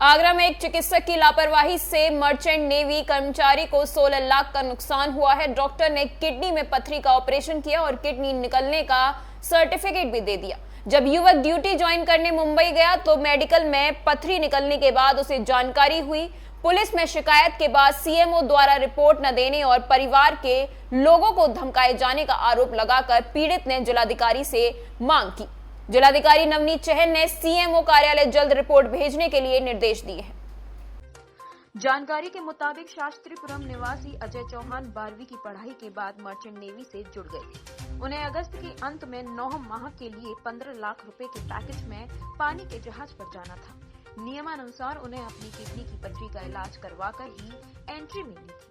आगरा में एक चिकित्सक की लापरवाही से मर्चेंट नेवी कर्मचारी को 16 लाख का नुकसान हुआ है। डॉक्टर ने किडनी में पथरी का ऑपरेशन किया और किडनी निकलने का सर्टिफिकेट भी दे दिया। जब युवक ड्यूटी ज्वाइन करने मुंबई गया तो मेडिकल में पथरी निकलने के बाद उसे जानकारी हुई। पुलिस में शिकायत के बाद सीएमओ द्वारा रिपोर्ट न देने और परिवार के लोगों को धमकाए जाने का आरोप लगाकर पीड़ित ने जिलाधिकारी से मांग की। जिलाधिकारी नवनीत चहल ने सीएमओ कार्यालय जल्द रिपोर्ट भेजने के लिए निर्देश दिए हैं। जानकारी के मुताबिक शास्त्रीपुरम निवासी अजय चौहान 12वीं की पढ़ाई के बाद मर्चेंट नेवी से जुड़ गए थे। उन्हें अगस्त के अंत में 9 माह के लिए 15 लाख रुपए के पैकेज में पानी के जहाज पर जाना था। नियमानुसार उन्हें अपनी किडनी की पथरी का इलाज करवाकर ही एंट्री मिलनी थी।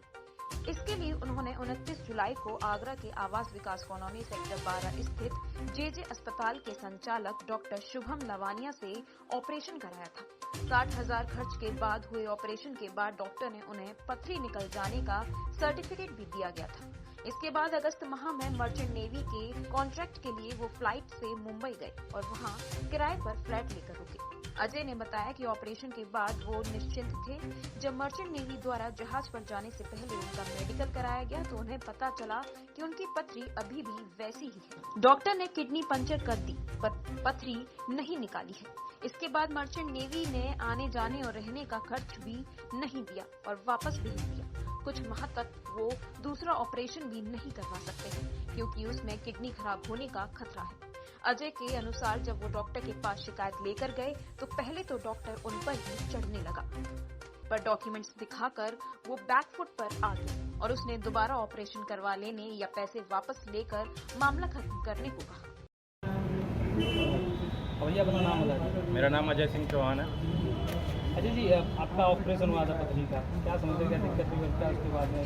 इसके लिए उन्होंने 29 जुलाई को आगरा के आवास विकास कॉलोनी सेक्टर 12 स्थित जेजे अस्पताल के संचालक डॉक्टर शुभम लवानिया से ऑपरेशन कराया था। 60,000 खर्च के बाद हुए ऑपरेशन के बाद डॉक्टर ने उन्हें पथरी निकल जाने का सर्टिफिकेट भी दिया गया था। इसके बाद अगस्त माह में मर्चेंट नेवी के कॉन्ट्रैक्ट के लिए वो फ्लाइट से मुंबई गए और वहां किराए पर फ्लैट लेकर रुके। अजय ने बताया कि ऑपरेशन के बाद वो निश्चिंत थे। जब मर्चेंट नेवी द्वारा जहाज पर जाने से पहले उनका मेडिकल कराया गया तो उन्हें पता चला कि उनकी पथरी अभी भी वैसी ही है। डॉक्टर ने किडनी पंचर कर दी पर पथरी नहीं निकाली है। इसके बाद मर्चेंट नेवी ने आने जाने और रहने का खर्च भी नहीं दिया और वापस भेज दिया। कुछ माह तक वो दूसरा ऑपरेशन भी नहीं करवा सकते हैं क्योंकि उसमें किडनी खराब होने का खतरा है। अजय के अनुसार जब वो डॉक्टर के पास शिकायत लेकर गए तो पहले तो डॉक्टर उन पर ही चढ़ने लगा, पर डॉक्यूमेंट्स दिखाकर वो बैकफुट पर आ गया और उसने दोबारा ऑपरेशन करवा लेने या पैसे वापस लेकर मामला खत्म करने को कहा। भैया अपना नाम बताइए। मेरा नाम अजय सिंह चौहान है। अजय जी, आपका ऑपरेशन हुआ था पथरी का, क्या समझते क्या दिक्कत हुई क्या उसके बाद में?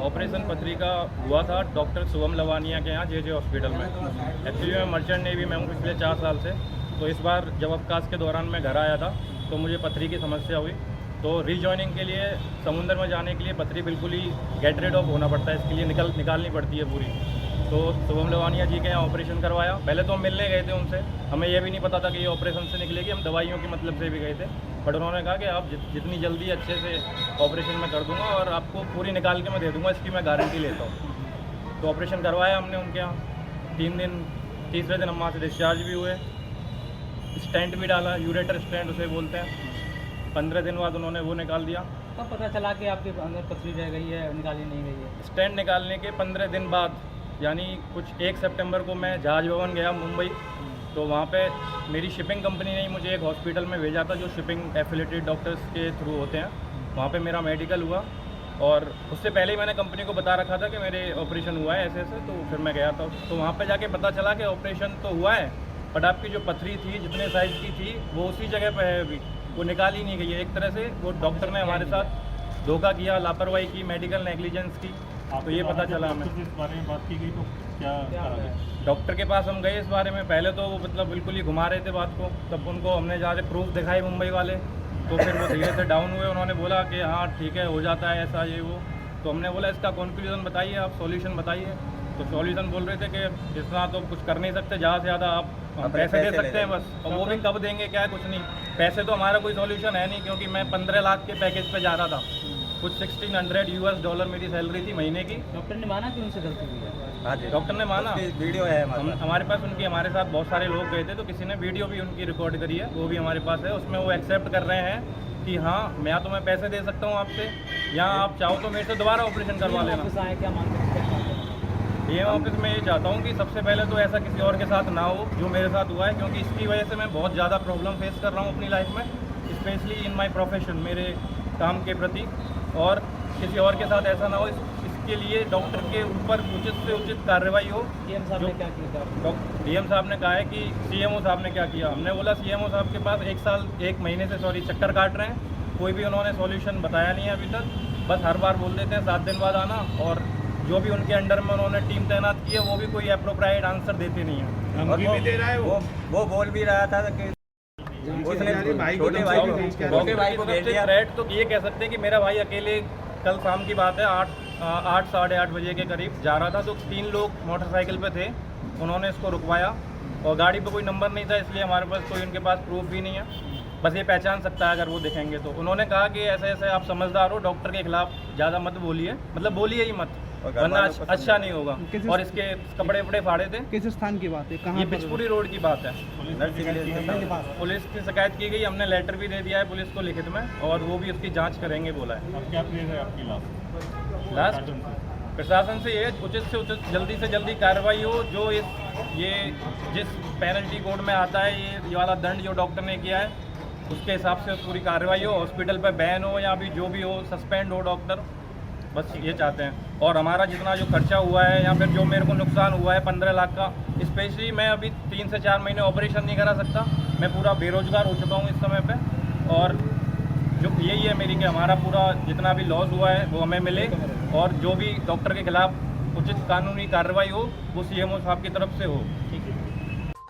ऑपरेशन पथरी का हुआ था डॉक्टर शुभम लवानिया के यहाँ जेजे हॉस्पिटल में। एक्चुअली मैं मर्चेंट नेवी में हूँ पिछले 4 साल से। तो इस बार जब अवकाश के दौरान मैं घर आया था तो मुझे पथरी की समस्या हुई। तो रीजॉइनिंग के लिए समुद्र में जाने के लिए पथरी बिल्कुल ही गेट रेड ऑफ होना पड़ता है, इसके लिए निकालनी पड़ती है पूरी। तो शुभम लवानिया जी के यहाँ ऑपरेशन करवाया। पहले तो हम मिलने गए थे उनसे, हमें यह भी नहीं पता था कि ये ऑपरेशन से निकलेगी। हम दवाइयों के मतलब से भी गए थे, बट उन्होंने कहा कि आप जितनी जल्दी अच्छे से ऑपरेशन में कर दूंगा और आपको पूरी निकाल के मैं दे दूंगा, इसकी मैं गारंटी लेता हूँ। तो ऑपरेशन करवाया हमने उनके यहाँ 3 दिन। तीसरे दिन हम वहाँ से डिस्चार्ज भी हुए। स्टेंट भी डाला, यूरेटर स्टेंट उसे बोलते हैं। 15 दिन बाद उन्होंने वो निकाल दिया। कब पता चला कि आपके अंदर पथरी रह गई है, निकाली नहीं गई है? स्टेंट निकालने के 15 दिन बाद, यानी कुछ 1 सितंबर को मैं जहाज भवन गया मुंबई। तो वहाँ पे मेरी शिपिंग कंपनी ने मुझे एक हॉस्पिटल में भेजा था जो शिपिंग एफिलिएटेड डॉक्टर्स के थ्रू होते हैं। वहाँ पे मेरा मेडिकल हुआ और उससे पहले ही मैंने कंपनी को बता रखा था कि मेरे ऑपरेशन हुआ है ऐसे ऐसे। तो फिर मैं गया था, तो वहाँ पे जाके पता चला कि ऑपरेशन तो हुआ है, बट आपकी जो पथरी थी जितने साइज़ की थी वो उसी जगह पर है, अभी वो निकाल ही नहीं गई है। एक तरह से वो डॉक्टर ने हमारे साथ धोखा किया, लापरवाही की, मेडिकल नेग्लिजेंस की। तो ये पता चला हमें। इस बारे में बात की गई तो क्या डॉक्टर के पास हम गए इस बारे में। पहले तो वो मतलब बिल्कुल ही घुमा रहे थे बात को। तब उनको हमने ज़्यादा प्रूफ दिखाए मुंबई वाले, तो फिर वो धीरे से डाउन हुए। उन्होंने बोला कि हाँ ठीक है, हो जाता है ऐसा ये वो। तो हमने बोला इसका कंक्लूजन बताइए, आप सॉल्यूशन बताइए। तो सॉल्यूशन बोल रहे थे कि इतना तो कुछ कर नहीं सकते, ज़्यादा से ज़्यादा आप पैसे दे सकते हैं बस। और वो भी कब देंगे, क्या है, कुछ नहीं। पैसे तो हमारा कोई सॉल्यूशन है नहीं, क्योंकि मैं 15 लाख के पैकेज पे जा रहा था। कुछ $1600 मेरी सैलरी थी महीने की। डॉक्टर ने माना कि उनसे गलती हुई है? हाँ जी, डॉक्टर ने माना। वीडियो है हमारे पास उनकी, हमारे साथ बहुत सारे लोग गए थे तो किसी ने वीडियो भी उनकी रिकॉर्ड करी है, वो भी हमारे पास है। उसमें वो एक्सेप्ट कर रहे हैं कि हाँ मैं तो मैं पैसे दे सकता हूँ आपसे, या आप चाहो तो मेरे से दोबारा ऑपरेशन करवा लेना। क्या मांग? ये ऑफिस में ये चाहता हूँ कि सबसे पहले तो ऐसा किसी और के साथ ना हो जो मेरे साथ हुआ है, क्योंकि इसकी वजह से मैं बहुत ज़्यादा प्रॉब्लम फेस कर रहा हूँ अपनी लाइफ में, स्पेशली इन माय प्रोफेशन, मेरे काम के प्रति। और किसी और के साथ ऐसा ना हो, इसके लिए डॉक्टर के ऊपर उचित से उचित कार्रवाई हो। डीएम साहब ने क्या किया? डीएम साहब ने कहा है कि सीएमओ साहब ने क्या किया। हमने बोला सीएमओ साहब के पास 1 महीने से चक्कर काट रहे हैं, कोई भी उन्होंने सॉल्यूशन बताया नहीं है अभी तक। बस हर बार बोल देते हैं 7 दिन बाद आना, और जो भी उनके अंडर में उन्होंने टीम तैनात की है वो भी कोई अप्रोप्रिएट आंसर देते नहीं है। और भी दे रहा है वो बोल भी रहा था कि उसने छोटे भाई को भेज दिया। थ्रेट तो ये कह सकते हैं कि मेरा भाई अकेले, कल शाम की बात है, 8 साढ़े 8 बजे के करीब जा रहा था, तो 3 लोग मोटरसाइकिल पे थे। उन्होंने इसको रुकवाया और गाड़ी पे कोई नंबर नहीं था, इसलिए हमारे पास कोई उनके पास प्रूफ भी नहीं है। बस ये पहचान सकता है अगर वो दिखेंगे तो। उन्होंने कहा कि ऐसे ऐसे आप समझदार हो, डॉक्टर के खिलाफ ज़्यादा मत बोलिए, मतलब बोलिए ही मत, वरना अच्छा नहीं होगा। और इसके कपड़े वपड़े फाड़े थे। किस स्थान की बात है, कहाँ ये पर? बिचपुरी रोड की बात है। पुलिस की शिकायत की गई, हमने लेटर भी दे दिया है पुलिस को लिखित में, और वो भी उसकी जांच करेंगे बोला है। अब क्या प्रेयर है आपकी लास्ट प्रशासन से ये उचित से उचित जल्दी से जल्दी कार्रवाई हो, जो ये जिस पेनल्टी कोड में आता है ये वाला दंड जो डॉक्टर ने किया है उसके हिसाब से पूरी कार्रवाई हो, हॉस्पिटल पर बैन हो या भी जो भी हो, सस्पेंड हो डॉक्टर, बस ये चाहते हैं। और हमारा जितना जो खर्चा हुआ है या फिर जो मेरे को नुकसान हुआ है 15 लाख का, स्पेशली मैं अभी 3 से 4 महीने ऑपरेशन नहीं करा सकता, मैं पूरा बेरोजगार हो चुका हूँ इस समय पे। और जो यही है मेरी कि हमारा पूरा जितना भी लॉस हुआ है वो हमें मिले, और जो भी डॉक्टर के खिलाफ उचित कानूनी कार्रवाई हो वो सीएमओ साहब की तरफ से हो।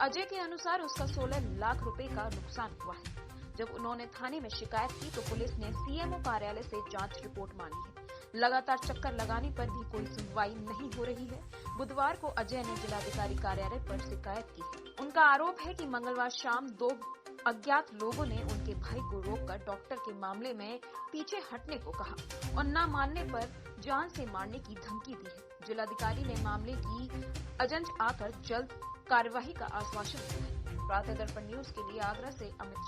अजय के अनुसार उसका 16 लाख रुपए का नुकसान हुआ है। जब उन्होंने थाने में शिकायत की तो पुलिस ने सीएमओ कार्यालय से जांच रिपोर्ट मांगी है। लगातार चक्कर लगाने पर भी कोई सुनवाई नहीं हो रही है। बुधवार को अजय ने जिलाधिकारी कार्यालय पर शिकायत की है। उनका आरोप है कि मंगलवार शाम 2 अज्ञात लोगों ने उनके भाई को रोककर डॉक्टर के मामले में पीछे हटने को कहा और न मानने पर जान से मारने की धमकी दी है। जिलाधिकारी ने मामले की एजेंट आकर जल्द कार्यवाही का आश्वासन दिया है। प्रातः दर्पण न्यूज के लिए आगरा से अमित